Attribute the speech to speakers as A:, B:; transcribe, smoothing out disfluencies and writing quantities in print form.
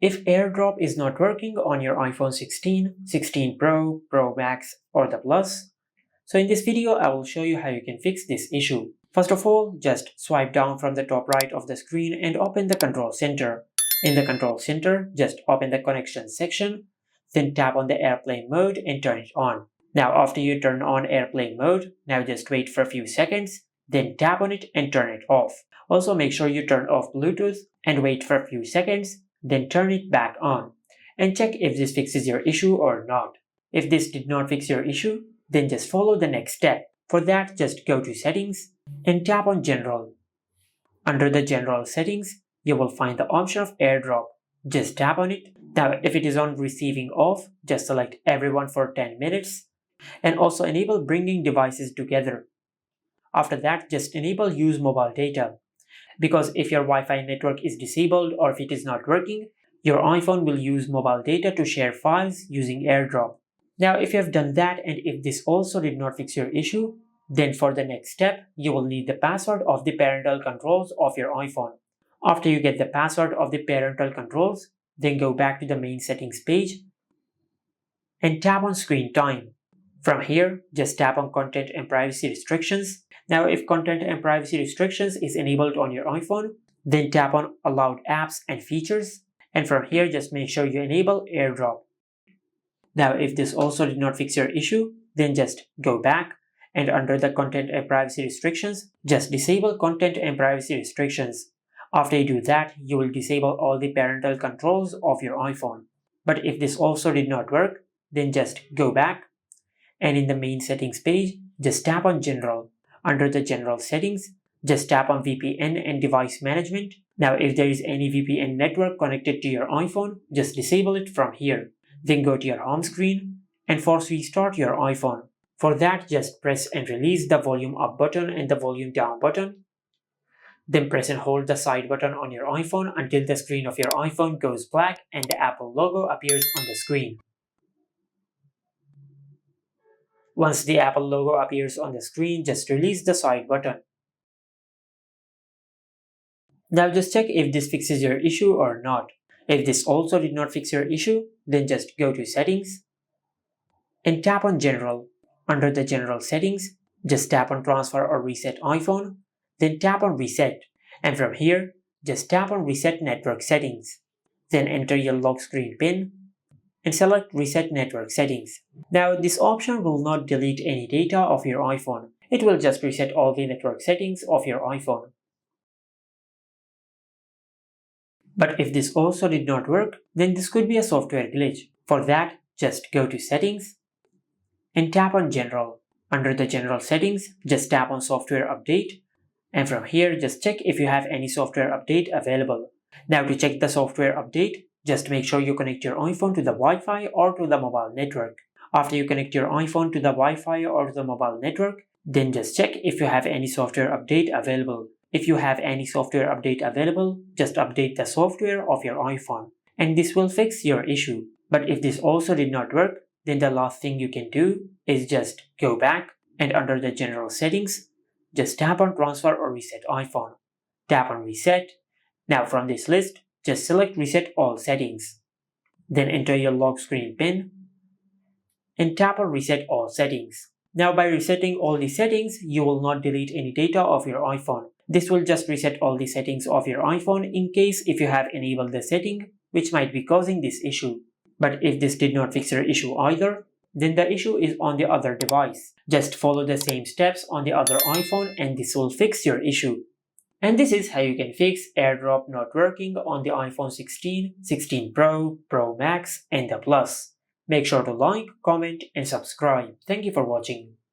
A: If AirDrop is not working on your iPhone 16, 16 Pro, Pro Max, or the Plus, so in this video I will show you how you can fix this issue. First of all, just swipe down from the top right of the screen and open the Control Center. In the Control Center, just open the Connection section, then tap on the Airplane mode and turn it on. Now after you turn on Airplane mode, now just wait for a few seconds, then tap on it and turn it off. Also make sure you turn off Bluetooth and wait for a few seconds, then turn it back on, and check if this fixes your issue or not. If this did not fix your issue, then just follow the next step. For that, just go to Settings and tap on General. Under the General Settings, you will find the option of AirDrop. Just tap on it. Now if it is on Receiving Off, just select Everyone for 10 minutes and also enable Bringing Devices Together. After that, just enable Use Mobile Data, because if your Wi-Fi network is disabled or if it is not working, your iPhone will use mobile data to share files using AirDrop. Now if you have done that and if this also did not fix your issue, then for the next step, you will need the password of the parental controls of your iPhone. After you get the password of the parental controls, then go back to the main settings page and tap on Screen Time. From here, just tap on Content and Privacy Restrictions. Now if Content and Privacy Restrictions is enabled on your iPhone, then tap on Allowed Apps and Features, and from here just make sure you enable AirDrop. Now if this also did not fix your issue, then just go back and under the Content and Privacy Restrictions, just disable Content and Privacy Restrictions. After you do that, you will disable all the parental controls of your iPhone. But if this also did not work, then just go back and in the main settings page, just tap on General. Under the General Settings, just tap on VPN and Device Management. Now if there is any VPN network connected to your iPhone, just disable it from here. Then go to your home screen and force restart your iPhone. For that, just press and release the volume up button and the volume down button. Then press and hold the side button on your iPhone until the screen of your iPhone goes black and the Apple logo appears on the screen. Once the Apple logo appears on the screen, just release the side button. Now just check if this fixes your issue or not. If this also did not fix your issue, then just go to Settings and tap on General. Under the General Settings, just tap on Transfer or Reset iPhone, then tap on Reset, and from here, just tap on Reset Network Settings. Then enter your lock screen PIN and select Reset Network Settings. Now this option will not delete any data of your iPhone. It will just reset all the network settings of your iPhone. But if this also did not work, then this could be a software glitch. For that, just go to Settings and tap on General. Under the General Settings, just tap on Software Update, and from here just check if you have any software update available. Now to check the software update, just make sure you connect your iPhone to the Wi-Fi or to the mobile network. After you connect your iPhone to the Wi-Fi or to the mobile network, then just check if you have any software update available. If you have any software update available, just update the software of your iPhone, and this will fix your issue. But if this also did not work, then the last thing you can do is just go back and under the General Settings, just tap on Transfer or Reset iPhone. Tap on Reset. Now from this list, just select Reset All Settings. Then enter your lock screen PIN and tap on Reset All Settings. Now by resetting all the settings, you will not delete any data of your iPhone. This will just reset all the settings of your iPhone in case if you have enabled the setting which might be causing this issue. But if this did not fix your issue either, then the issue is on the other device. Just follow the same steps on the other iPhone and this will fix your issue. And this is how you can fix AirDrop not working on the iPhone 16, 16 Pro, Pro Max, and the Plus. Make sure to like, comment, and subscribe. Thank you for watching.